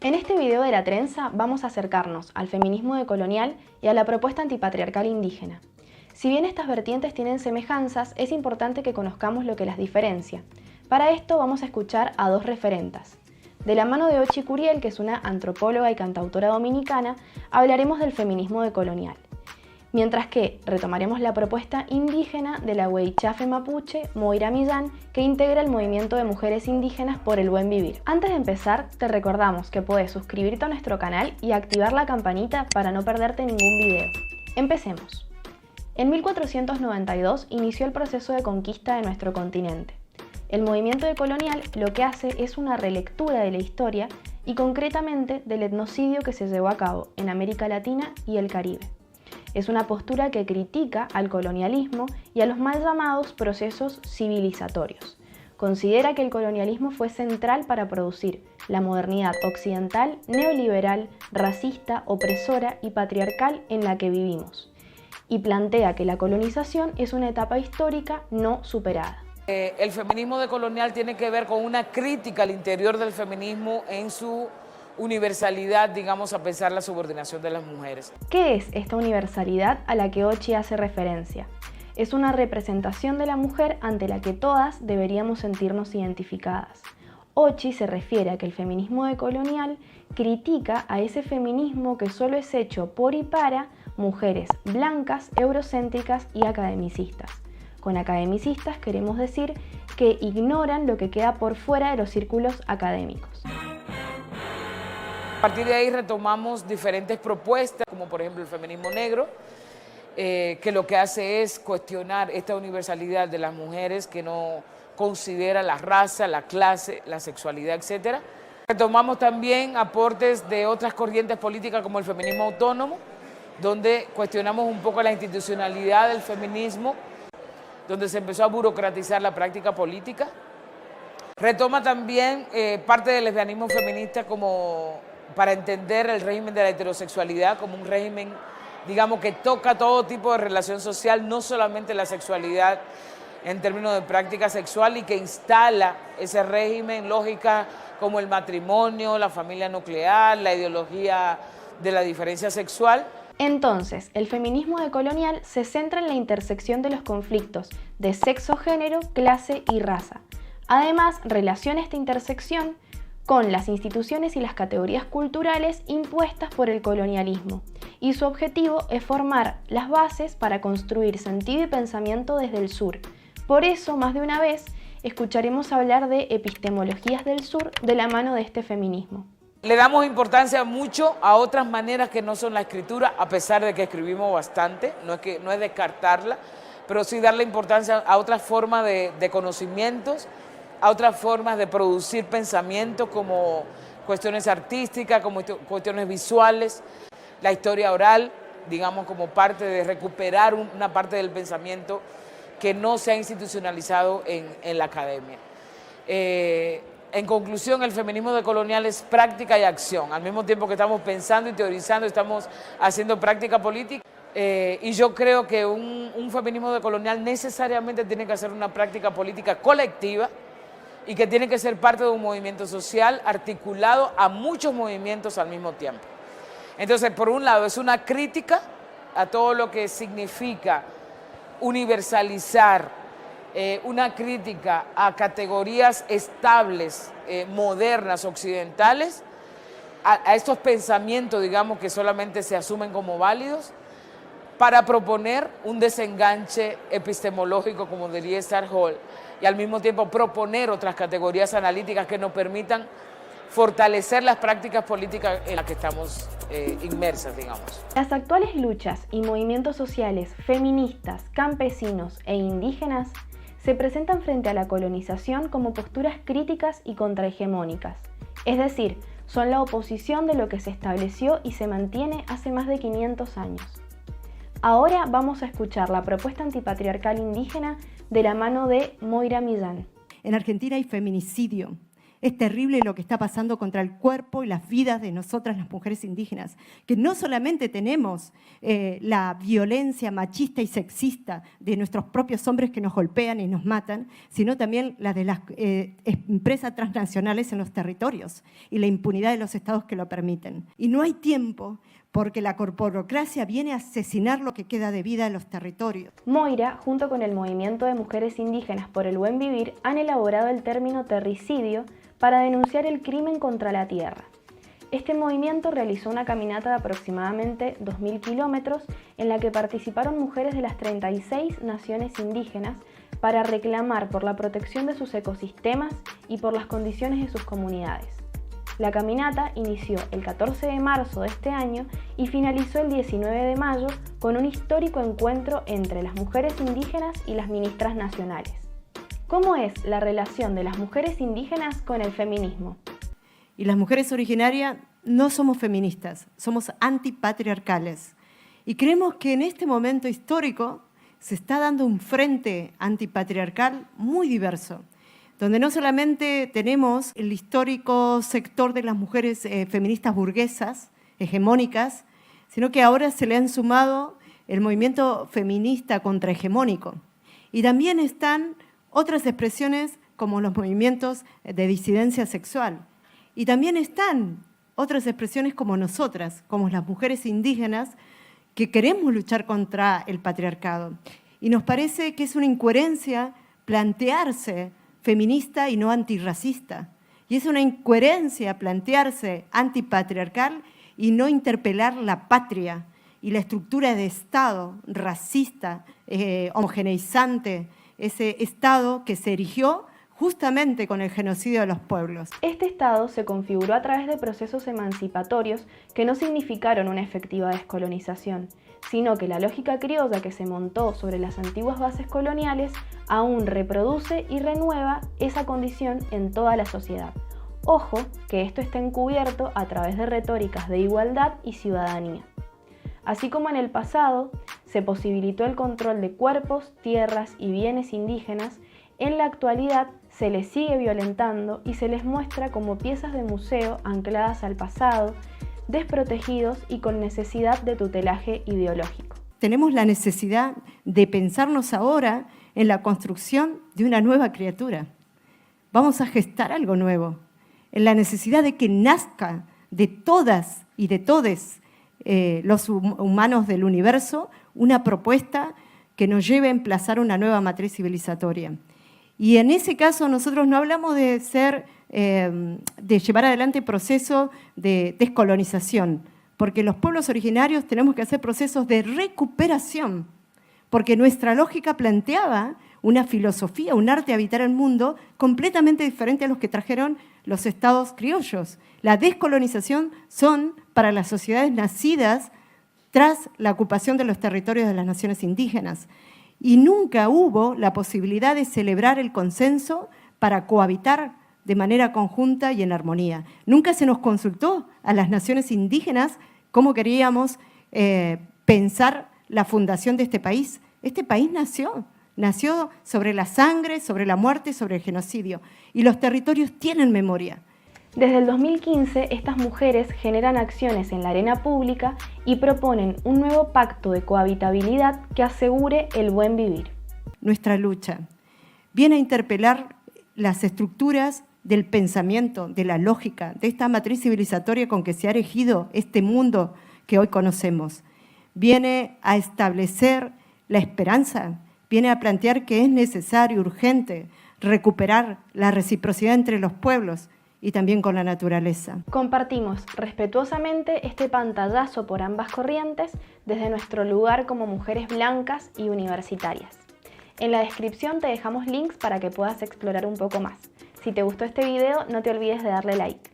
En este video de La Trenza vamos a acercarnos al feminismo decolonial y a la propuesta antipatriarcal indígena. Si bien estas vertientes tienen semejanzas, es importante que conozcamos lo que las diferencia. Para esto vamos a escuchar a dos referentas. De la mano de Ochi Curiel, que es una antropóloga y cantautora dominicana, hablaremos del feminismo decolonial. Mientras que retomaremos la propuesta indígena de la Weichafe mapuche Moira Millán, que integra el movimiento de mujeres indígenas por el buen vivir. Antes de empezar, te recordamos que puedes suscribirte a nuestro canal y activar la campanita para no perderte ningún video. Empecemos. En 1492 inició el proceso de conquista de nuestro continente. El movimiento decolonial lo que hace es una relectura de la historia y concretamente del etnocidio que se llevó a cabo en América Latina y el Caribe. Es una postura que critica al colonialismo y a los mal llamados procesos civilizatorios. Considera que el colonialismo fue central para producir la modernidad occidental, neoliberal, racista, opresora y patriarcal en la que vivimos. Y plantea que la colonización es una etapa histórica no superada. El feminismo decolonial tiene que ver con una crítica al interior del feminismo en su universalidad, digamos, a pesar de la subordinación de las mujeres. ¿Qué es esta universalidad a la que Ochi hace referencia? Es una representación de la mujer ante la que todas deberíamos sentirnos identificadas. Ochi se refiere a que el feminismo decolonial critica a ese feminismo que solo es hecho por y para mujeres blancas, eurocéntricas y academicistas. Con academicistas queremos decir que ignoran lo que queda por fuera de los círculos académicos. A partir de ahí retomamos diferentes propuestas, como por ejemplo el feminismo negro, que lo que hace es cuestionar esta universalidad de las mujeres que no considera la raza, la clase, la sexualidad, etc. Retomamos también aportes de otras corrientes políticas como el feminismo autónomo, donde cuestionamos un poco la institucionalidad del feminismo, donde se empezó a burocratizar la práctica política. Retoma también parte del lesbianismo feminista como para entender el régimen de la heterosexualidad como un régimen, digamos, que toca todo tipo de relación social, no solamente la sexualidad en términos de práctica sexual, y que instala ese régimen lógica como el matrimonio, la familia nuclear, la ideología de la diferencia sexual. Entonces, el feminismo decolonial se centra en la intersección de los conflictos de sexo, género, clase y raza. Además, relaciona esta intersección con las instituciones y las categorías culturales impuestas por el colonialismo, y su objetivo es formar las bases para construir sentido y pensamiento desde el sur. Por eso, más de una vez, escucharemos hablar de epistemologías del sur de la mano de este feminismo. Le damos importancia mucho a otras maneras que no son la escritura, a pesar de que escribimos bastante, no es descartarla, pero sí darle importancia a otras formas de conocimientos, a otras formas de producir pensamiento, como cuestiones artísticas, como cuestiones visuales, la historia oral, digamos, como parte de recuperar una parte del pensamiento que no se ha institucionalizado en la academia. En conclusión, el feminismo decolonial es práctica y acción. Al mismo tiempo que estamos pensando y teorizando, estamos haciendo práctica política. Y yo creo que un feminismo decolonial necesariamente tiene que hacer una práctica política colectiva y que tiene que ser parte de un movimiento social articulado a muchos movimientos al mismo tiempo. Entonces, por un lado, es una crítica a todo lo que significa universalizar, una crítica a categorías estables, modernas, occidentales, a estos pensamientos, digamos, que solamente se asumen como válidos, para proponer un desenganche epistemológico, como diría Star Hall, y al mismo tiempo proponer otras categorías analíticas que nos permitan fortalecer las prácticas políticas en las que estamos inmersas, digamos. Las actuales luchas y movimientos sociales feministas, campesinos e indígenas se presentan frente a la colonización como posturas críticas y contrahegemónicas, es decir, son la oposición de lo que se estableció y se mantiene hace más de 500 años. Ahora vamos a escuchar la propuesta antipatriarcal indígena de la mano de Moira Millán. En Argentina hay feminicidio Es terrible lo que está pasando contra el cuerpo y las vidas de nosotras las mujeres indígenas, que no solamente tenemos la violencia machista y sexista de nuestros propios hombres que nos golpean y nos matan, sino también la de las empresas transnacionales en los territorios y la impunidad de los estados que lo permiten. Y no hay tiempo porque la corporocracia viene a asesinar lo que queda de vida en los territorios. Moira, junto con el Movimiento de Mujeres Indígenas por el Buen Vivir, han elaborado el término terricidio para denunciar el crimen contra la tierra. Este movimiento realizó una caminata de aproximadamente 2.000 kilómetros en la que participaron mujeres de las 36 naciones indígenas para reclamar por la protección de sus ecosistemas y por las condiciones de sus comunidades. La caminata inició el 14 de marzo de este año y finalizó el 19 de mayo con un histórico encuentro entre las mujeres indígenas y las ministras nacionales. ¿Cómo es la relación de las mujeres indígenas con el feminismo? Y las mujeres originarias no somos feministas, somos antipatriarcales. Y creemos que en este momento histórico se está dando un frente antipatriarcal muy diverso, donde no solamente tenemos el histórico sector de las mujeres feministas burguesas, hegemónicas, sino que ahora se le han sumado el movimiento feminista contrahegemónico. Y también están otras expresiones como los movimientos de disidencia sexual. Y también están otras expresiones como nosotras, como las mujeres indígenas, que queremos luchar contra el patriarcado. Y nos parece que es una incoherencia plantearse feminista y no antirracista. Y es una incoherencia plantearse antipatriarcal y no interpelar la patria y la estructura de Estado racista, homogeneizante, ese Estado que se erigió justamente con el genocidio de los pueblos. Este Estado se configuró a través de procesos emancipatorios que no significaron una efectiva descolonización, sino que la lógica criolla que se montó sobre las antiguas bases coloniales aún reproduce y renueva esa condición en toda la sociedad. Ojo, que esto está encubierto a través de retóricas de igualdad y ciudadanía. Así como en el pasado se posibilitó el control de cuerpos, tierras y bienes indígenas, en la actualidad se les sigue violentando y se les muestra como piezas de museo ancladas al pasado, desprotegidos y con necesidad de tutelaje ideológico. Tenemos la necesidad de pensarnos ahora en la construcción de una nueva criatura. Vamos a gestar algo nuevo, en la necesidad de que nazca de todas y de todes los humanos del universo una propuesta que nos lleve a emplazar una nueva matriz civilizatoria. Y en ese caso nosotros no hablamos de llevar adelante procesos de descolonización, porque los pueblos originarios tenemos que hacer procesos de recuperación, porque nuestra lógica planteaba una filosofía, un arte de habitar el mundo completamente diferente a los que trajeron los estados criollos. La descolonización son para las sociedades nacidas tras la ocupación de los territorios de las naciones indígenas. Y nunca hubo la posibilidad de celebrar el consenso para cohabitar de manera conjunta y en armonía. Nunca se nos consultó a las naciones indígenas cómo queríamos pensar la fundación de este país. Este país nació sobre la sangre, sobre la muerte, sobre el genocidio. Y los territorios tienen memoria. Desde el 2015, estas mujeres generan acciones en la arena pública y proponen un nuevo pacto de cohabitabilidad que asegure el buen vivir. Nuestra lucha viene a interpelar las estructuras del pensamiento, de la lógica, de esta matriz civilizatoria con que se ha erigido este mundo que hoy conocemos. Viene a establecer la esperanza, viene a plantear que es necesario, urgente, recuperar la reciprocidad entre los pueblos y también con la naturaleza. Compartimos respetuosamente este pantallazo por ambas corrientes desde nuestro lugar como mujeres blancas y universitarias. En la descripción te dejamos links para que puedas explorar un poco más. Si te gustó este video, no te olvides de darle like.